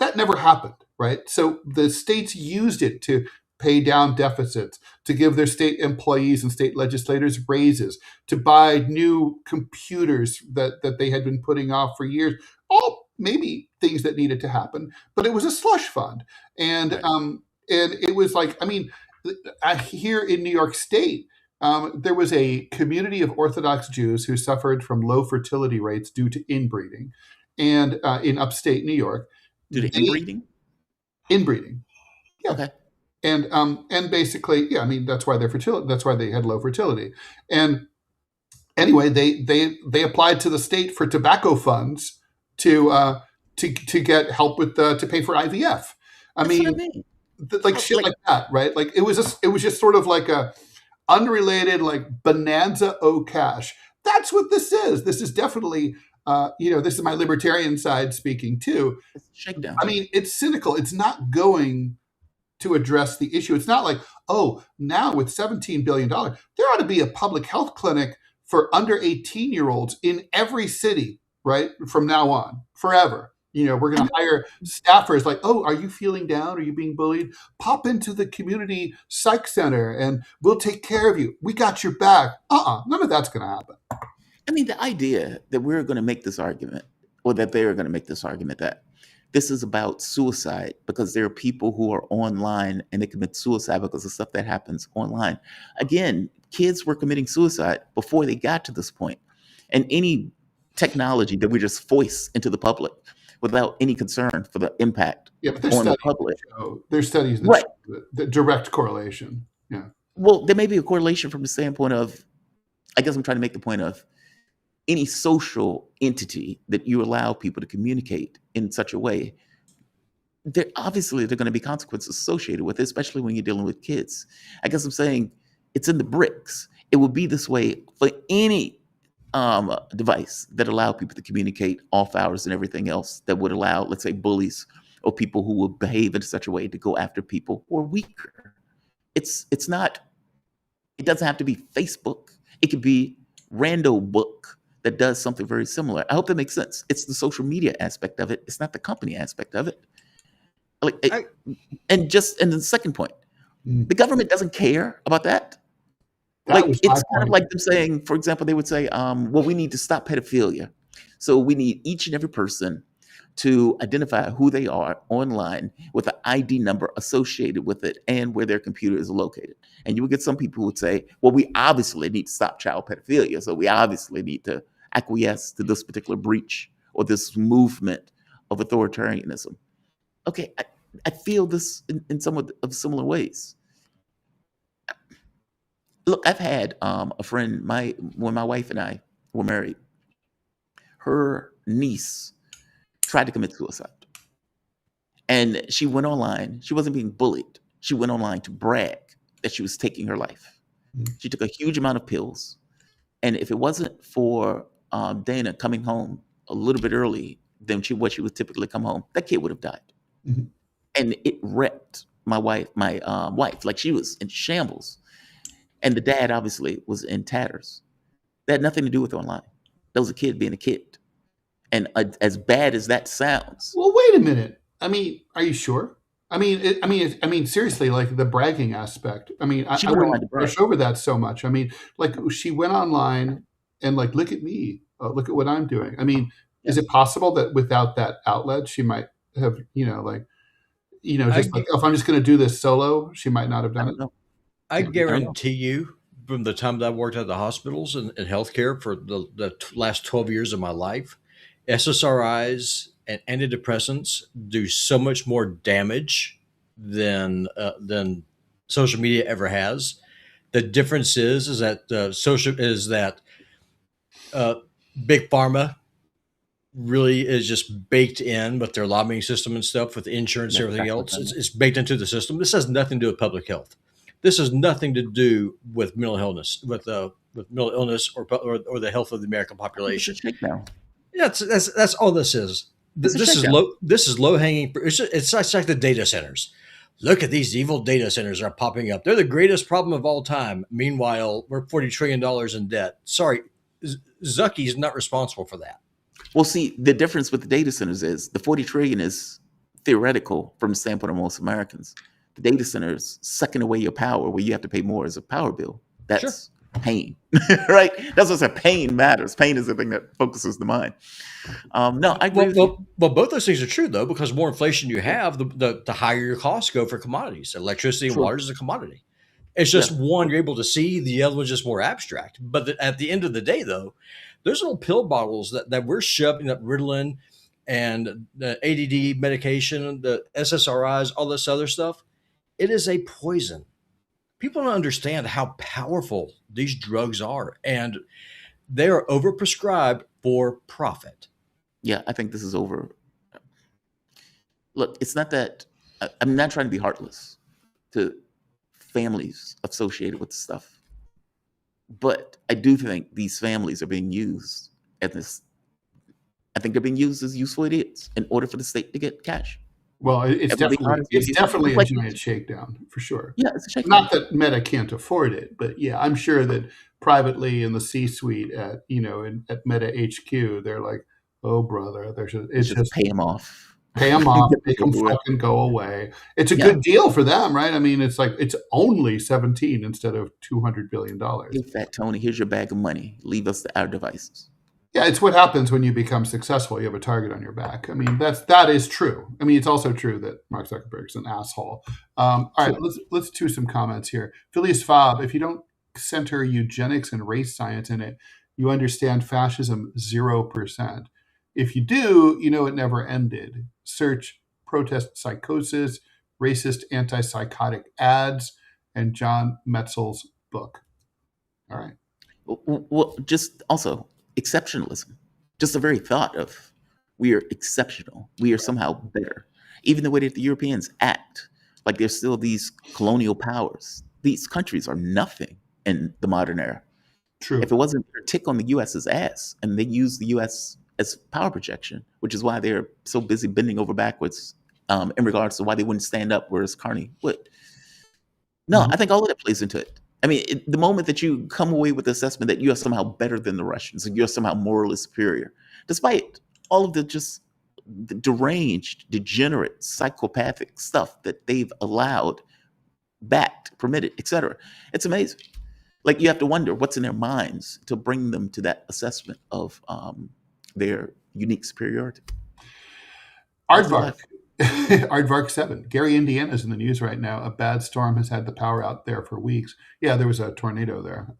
That never happened, right? So the states used it to pay down deficits, to give their state employees and state legislators raises, to buy new computers that they had been putting off for years. All maybe things that needed to happen, but it was a slush fund. And it was here in New York State, there was a community of Orthodox Jews who suffered from low fertility rates due to inbreeding, and in upstate New York. Due to inbreeding? Inbreeding. Yeah. Okay. And basically, that's why that's why they had low fertility. And anyway, they applied to the state for tobacco funds to get help with to pay for IVF. Shit like that, right? It was just sort of like a unrelated bonanza cash. That's what this is. This is definitely this is my libertarian side speaking too. It's a shakedown. It's cynical. It's not going to address the issue. It's not now with $17 billion, there ought to be a public health clinic for under 18-year-olds in every city, right? From now on, forever. We're going to hire staffers are you feeling down? Are you being bullied? Pop into the community psych center and we'll take care of you. We got your back. None of that's going to happen. The idea that we're going to make this argument, or that they're going to make this argument that this is about suicide because there are people who are online and they commit suicide because of stuff that happens online. Again, kids were committing suicide before they got to this point. And any technology that we just foist into the public without any concern for the impact on the public. There's studies that show the direct correlation. Yeah. Well, there may be a correlation from the standpoint of, I guess I'm trying to make the point of, any social entity that you allow people to communicate in such a way, there are going to be consequences associated with it, especially when you're dealing with kids. I guess I'm saying it's in the bricks. It will be this way for any device that allow people to communicate off hours and everything else that would allow, let's say, bullies or people who will behave in such a way to go after people who are weaker. It doesn't have to be Facebook. It could be Rando Book that does something very similar. I hope that makes sense. It's the social media aspect of it. It's not the company aspect of it. And the second point, the government doesn't care about that. It's kind of like them saying, for example, they would say, we need to stop pedophilia. So we need each and every person to identify who they are online with an ID number associated with it and where their computer is located. And you would get some people who would say, we obviously need to stop child pedophilia. So we obviously need to acquiesce to this particular breach or this movement of authoritarianism. Okay, I feel this in some of similar ways. Look, I've had a friend, when my wife and I were married, her niece tried to commit suicide. And she went online. She wasn't being bullied. She went online to brag that she was taking her life. She took a huge amount of pills. And if it wasn't for Dana coming home a little bit early than what she would typically come home, that kid would have died. Mm-hmm. And it wrecked my wife. She was in shambles. And the dad obviously was in tatters. That had nothing to do with online. That was a kid being a kid. And as bad as that sounds. Well, wait a minute. Are you sure? Seriously, like the bragging aspect. She I went online to wouldn't brag. brush over that so much. Like she went online and like, look at me, look at what I'm doing. Is it Yes. possible that without that outlet, she might have, I, just like, if I'm just going to do this solo, she might not have I done it. don't know. I I don't know. guarantee you, from the time that I worked at the hospitals and healthcare for the last 12 years of my life, SSRIs and antidepressants do so much more damage than social media ever has. The difference is that uh, big pharma really is just baked in with their lobbying system and stuff with insurance and That's everything exactly else. what I mean. It's baked into the system. This has nothing to do with public health. This has nothing to do with mental illness, with mental illness or the health of the American It's a population. shakedown. Yeah, that's all this is. It's a This is shakedown. This is low hanging. It's like the data centers. Look at these evil data centers that are popping up. They're the greatest problem of all time. Meanwhile, we're $40 trillion in debt. Sorry, Zucky's not responsible for that. Well, see, the difference with the data centers is the 40 trillion is theoretical from the standpoint of most Americans. The data centers sucking away your power where you have to pay more as a power bill. That's pain, right? That's what I said. Pain matters. Pain is the thing that focuses the mind. No, I agree with you. Well, both those things are true though, because the more inflation you have, the higher your costs go for commodities. Electricity and True. water is a commodity. It's just one you're able to see, the other one's just more abstract. But at the end of the day, though, those little pill bottles that we're shoving up Ritalin and the ADD medication, the SSRIs, all this other stuff, it is a poison. People don't understand how powerful these drugs are, and they are overprescribed for profit. Yeah, I think this is over. Look, it's not that I'm not trying to be heartless to families associated with stuff, but I do think these families are being used at this. I think they're being used as useful idiots in order for the state to get cash. Well, it's And we'll be definitely honest with it's you, definitely a like- giant shakedown for sure. Yeah, it's a shakedown. Not that Meta can't afford it, but yeah, I'm sure that privately in the C-suite at at Meta HQ, they're like, "Oh, brother, it's Just pay them off. pay them off, Get make them over it. fucking go away." It's a Yeah. good deal for them, right? It's like it's only 17 instead of $200 billion. Hey, Fat Tony, here's your bag of money. Leave us our devices. Yeah, it's what happens when you become successful. You have a target on your back. That is true. It's also true that Mark Zuckerberg's an asshole. All right, let's do some comments here. Phileas Fob, if you don't center eugenics and race science in it, you understand fascism 0%. If you do, you know it never ended. Search protest psychosis, racist antipsychotic ads, and John Metzel's book. All right. Well, just also exceptionalism. Just the very thought of we are exceptional. We are somehow better. Even the way that the Europeans act, like there's still these colonial powers. These countries are nothing in the modern era. True. If it wasn't for a tick on the US's ass, and they use the US as power projection, which is why they're so busy bending over backwards in regards to why they wouldn't stand up, whereas Carney would. No, I think all of that plays into it. The moment that you come away with the assessment that you are somehow better than the Russians, and you're somehow morally superior, despite all of the just the deranged, degenerate, psychopathic stuff that they've allowed, backed, permitted, etc. It's amazing. Like you have to wonder what's in their minds to bring them to that assessment of their unique superiority. Aardvark. Aardvark 7. Gary, Indiana's in the news right now. A bad storm has had the power out there for weeks. Yeah, there was a tornado there.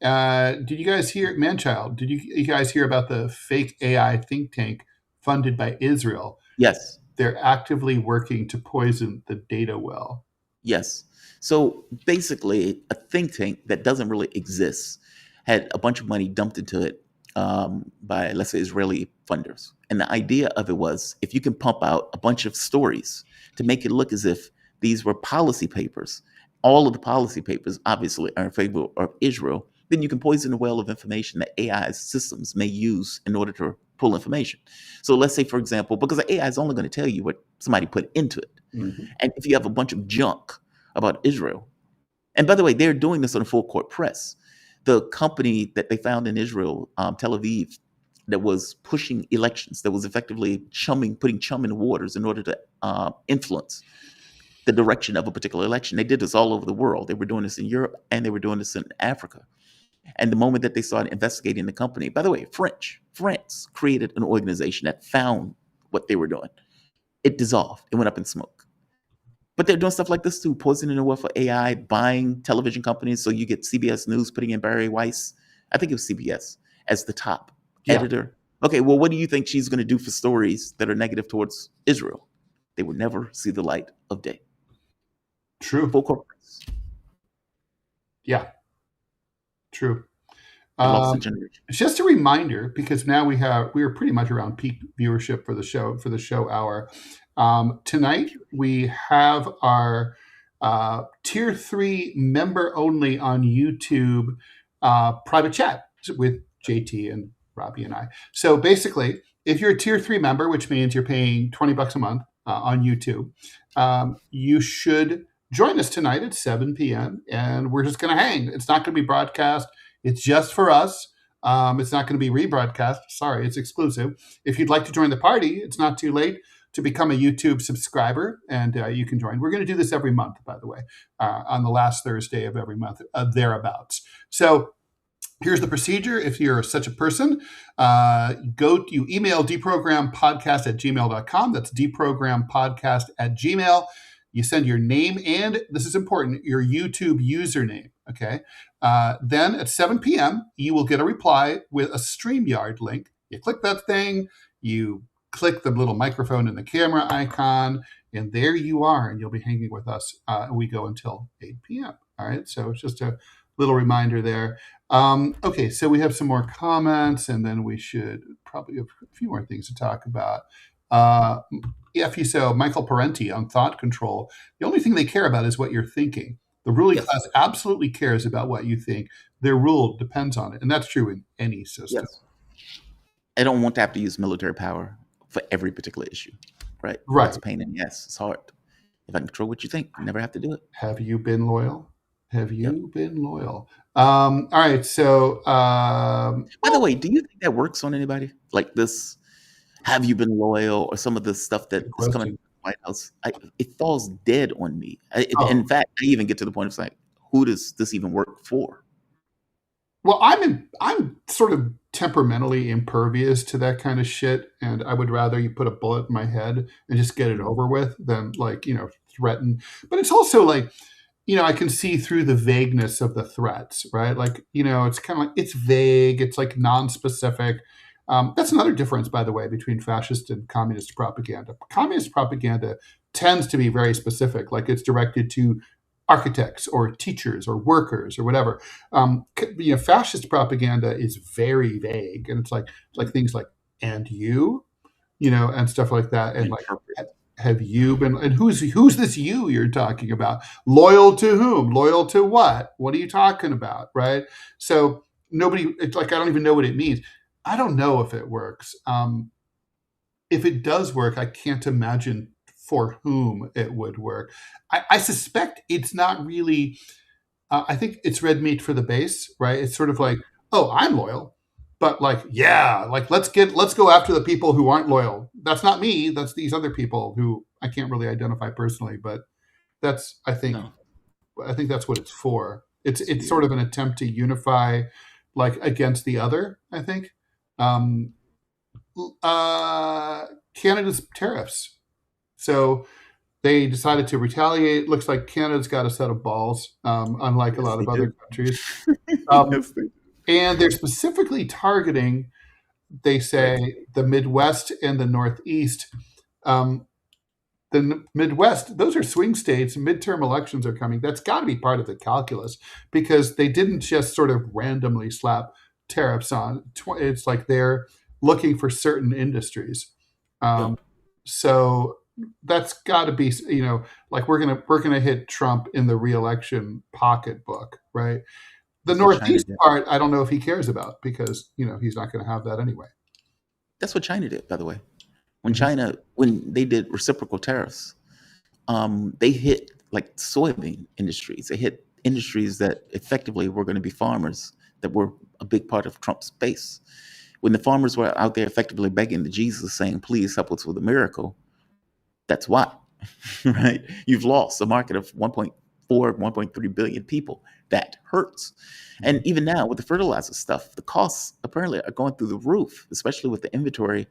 Did you guys hear, Manchild, did you guys hear about the fake AI think tank funded by Israel? Yes. They're actively working to poison the data well. Yes. So basically, a think tank that doesn't really exist had a bunch of money dumped into it by, let's say, Israeli funders. And the idea of it was, if you can pump out a bunch of stories to make it look as if these were policy papers, all of the policy papers obviously are in favor of Israel, then you can poison the well of information that AI systems may use in order to pull information. So let's say, for example, because the AI is only going to tell you what somebody put into it. Mm-hmm. And if you have a bunch of junk about Israel, and by the way, they're doing this on a full court press. The company that they found in Israel, Tel Aviv, that was pushing elections, that was effectively putting chum in the waters in order to influence the direction of a particular election. They did this all over the world. They were doing this in Europe and they were doing this in Africa. And the moment that they started investigating the company, by the way, France created an organization that found what they were doing. It dissolved. It went up in smoke. But they're doing stuff like this too, poisoning the well for AI, buying television companies. So you get CBS News putting in Barry Weiss, I think it was CBS, as the top editor. Okay, well, what do you think she's going to do for stories that are negative towards Israel? They will never see the light of day. True. Full corporates. Yeah. True. Lost a generation. Just a reminder, because now we are pretty much around peak viewership for the show hour. Tonight we have our tier 3 member only on YouTube private chat with JT and Robbie and I. So basically, if you're a tier 3 member, which means you're paying $20 a month on YouTube, you should join us tonight at 7 p.m. and we're just going to hang. It's not going to be broadcast. It's just for us. It's not going to be rebroadcast. Sorry, it's exclusive. If you'd like to join the party, it's not too late to become a YouTube subscriber, and you can join. We're going to do this every month, by the way, on the last Thursday of every month, thereabouts. So here's the procedure. If you're such a person, you email deprogrampodcast@gmail.com. That's deprogrampodcast@gmail. You send your name and, this is important, your YouTube username, okay? Then at 7 p.m., you will get a reply with a StreamYard link. You click that thing, you click the little microphone and the camera icon, and there you are, and you'll be hanging with us. We go until 8 p.m., all right? So it's just a little reminder there. Okay, so we have some more comments, and then we should probably have a few more things to talk about. So Michael Parenti on thought control. The only thing they care about is what you're thinking. The ruling class absolutely cares about what you think. Their rule depends on it, and that's true in any system. Yes. I don't want to have to use military power for every particular issue, right? Right. It's a pain in the ass. It's hard. If I control what you think, you never have to do it. Have you been loyal? Have you been loyal? All right. So, by the way, do you think that works on anybody? Like this, have you been loyal, or some of the stuff that is coming from the White House? It falls dead on me. In fact, I even get to the point of like, who does this even work for? Well, I'm sort of temperamentally impervious to that kind of shit, and I would rather you put a bullet in my head and just get it over with than threaten. But it's also like, I can see through the vagueness of the threats, right? Like, it's kind of like, it's vague. It's like non-specific. That's another difference, by the way, between fascist and communist propaganda. Communist propaganda tends to be very specific, like it's directed to architects or teachers or workers or whatever. Fascist propaganda is very vague, and it's like things like, and you, and stuff like that. And like, have you been, and who's this you you're talking about? Loyal to whom? Loyal to what? What are you talking about? Right? So it's like, I don't even know what it means. I don't know if it works. If it does work, I can't imagine for whom it would work. I suspect it's not really, I think it's red meat for the base, right? It's sort of like, oh, I'm loyal, but like, yeah, like let's go after the people who aren't loyal. That's not me. That's these other people who I can't really identify personally, but that's, I think that's what it's for. It's sort of an attempt to unify, like, against the other, I think. Canada's tariffs. So they decided to retaliate. Looks like Canada's got a set of balls, unlike a lot of other countries. And they're specifically targeting, they say, the Midwest and the Northeast. The Midwest, those are swing states. Midterm elections are coming. That's got to be part of the calculus, because they didn't just sort of randomly slap tariffs on. It's like they're looking for certain industries. So that's got to be, like we're gonna hit Trump in the re-election pocketbook, right? The Northeast part, I don't know if he cares about, because he's not going to have that anyway. That's what China did, by the way. When they did reciprocal tariffs, they hit like soybean industries. They hit industries that effectively were going to be farmers that were a big part of Trump's base. when the farmers were out there effectively begging to Jesus, saying, "Please help us with a miracle," that's why, right? You've lost a market of 1.4, 1.3 billion people. That hurts. And even now with the fertilizer stuff, the costs apparently are going through the roof, especially with the inventory.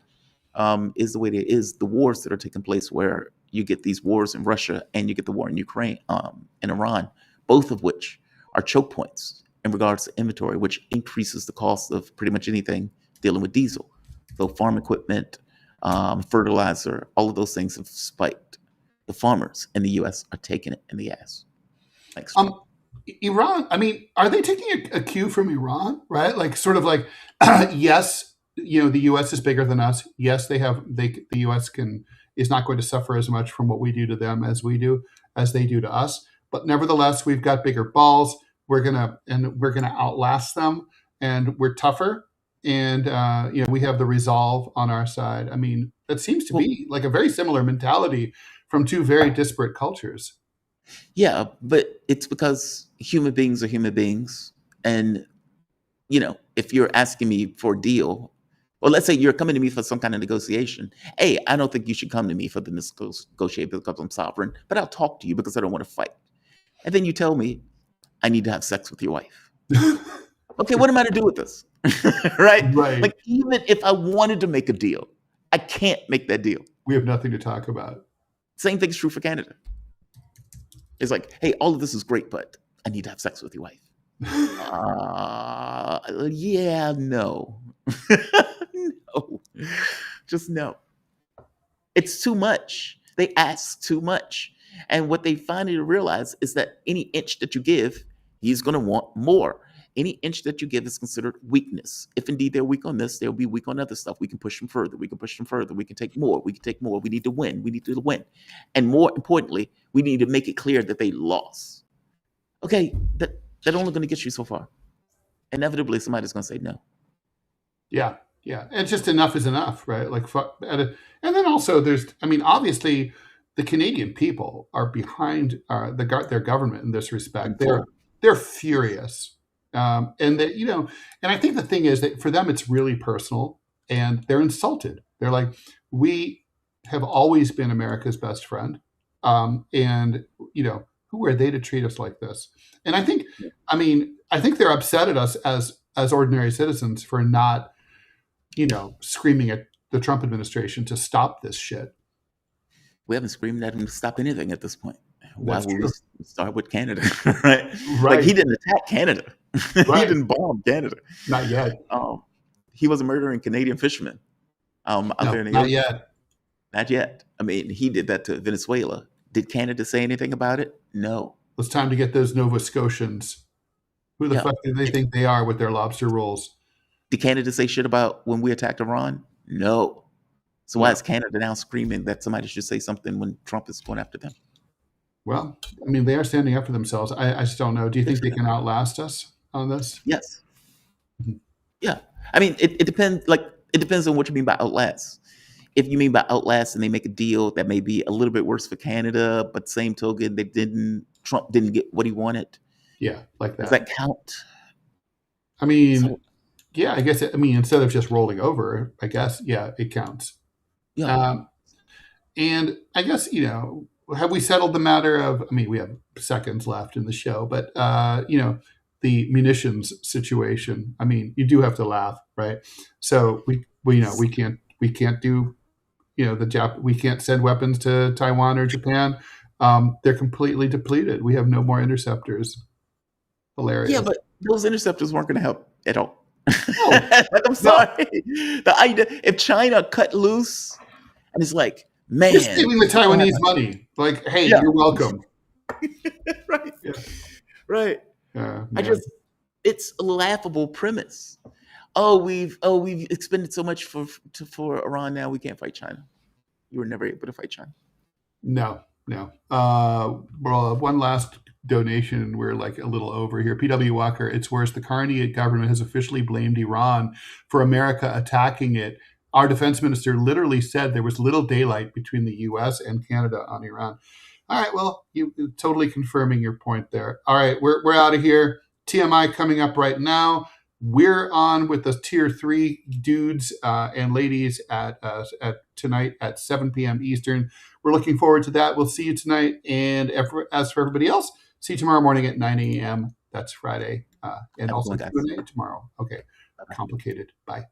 Is the way it is. The wars that are taking place, where you get these wars in Russia and you get the war in Ukraine, and Iran, both of which are choke points in regards to inventory, which increases the cost of pretty much anything dealing with diesel. So farm equipment, fertilizer, all of those things have spiked. The farmers in the U.S. are taking it in the ass. Thanks. Iran, I mean, are they taking a cue from Iran, right? Like, sort of like, yes, the U.S. is bigger than us. Yes, the U.S. is not going to suffer as much from what we do to them as they do to us. But nevertheless, we've got bigger balls. We're gonna outlast them, and we're tougher. And we have the resolve on our side. I mean, that seems to be like a very similar mentality from two very disparate cultures. Yeah, but it's because human beings are human beings. And, if you're asking me for a deal, or let's say you're coming to me for some kind of negotiation, hey, I don't think you should come to me for the negotiation because I'm sovereign, but I'll talk to you because I don't want to fight. And then you tell me I need to have sex with your wife. Okay, what am I to do with this? Right? Like, even if I wanted to make a deal, I can't make that deal. We have nothing to talk about. Same thing is true for Canada. It's like, hey, all of this is great, but I need to have sex with your wife. Yeah, no. No. Just no. It's too much. They ask too much. And what they finally realize is that any inch that you give, he's going to want more. Any inch that you give is considered weakness. If indeed they're weak on this, they'll be weak on other stuff. We can push them further. We can push them further. We can take more. We can take more. We need to win. We need to win. And more importantly, we need to make it clear that they lost. Okay, that only going to get you so far. Inevitably, somebody's going to say no. Yeah. And just enough is enough, right? Like, and then also obviously the Canadian people are behind their government in this respect. They're furious. And I think the thing is that for them, it's really personal, and they're insulted. They're like, we have always been America's best friend. And who are they to treat us like this? And I think they're upset at us as ordinary citizens for not, screaming at the Trump administration to stop this shit. We haven't screamed at him to stop anything at this point. Why would we start with Canada? Right? Like, he didn't attack Canada. Right. He didn't bomb Canada. Not yet. He wasn't murdering Canadian fishermen. Out there in the not yet. Not yet. I mean, he did that to Venezuela. Did Canada say anything about it? No. It's time to get those Nova Scotians. Who the fuck do they think they are with their lobster rolls? Did Canada say shit about when we attacked Iran? No. So why is Canada now screaming that somebody should say something when Trump is going after them? Well, they are standing up for themselves. I just don't know. Do you think they can outlast us on this? Yes. Mm-hmm. Yeah. It depends. Like, it depends on what you mean by outlast. If you mean by outlast and they make a deal that may be a little bit worse for Canada, but same token, Trump didn't get what he wanted. Yeah, like that. Does that count? I guess, instead of just rolling over, I guess, yeah, it counts. Yeah. And I guess, have we settled the matter of, we have seconds left in the show, but, the munitions situation, you do have to laugh, right? So we can't do, we can't send weapons to Taiwan or Japan. They're completely depleted. We have no more interceptors. Hilarious. Yeah, but those interceptors weren't going to help at all. I'm sorry. The idea, if China cut loose and it's like, man, just giving the Taiwanese money, like, hey, you're welcome. Right. Yeah. Right. It's a laughable premise. We've expended so much for Iran. Now we can't fight China. You were never able to fight China. No. One last donation. We're like a little over here. P.W. Walker, it's worse. The Carney government has officially blamed Iran for America attacking it. Our defense minister literally said there was little daylight between the U.S. and Canada on Iran. All right, well, you totally confirming your point there. All right, we're out of here. TMI coming up right now. We're on with the tier 3 dudes and ladies at tonight at 7 p.m. Eastern. We're looking forward to that. We'll see you tonight. And as for everybody else, see you tomorrow morning at 9 a.m. That's Friday. And Have a also good one, guys. Q&A tomorrow. Okay. Complicated. Bye.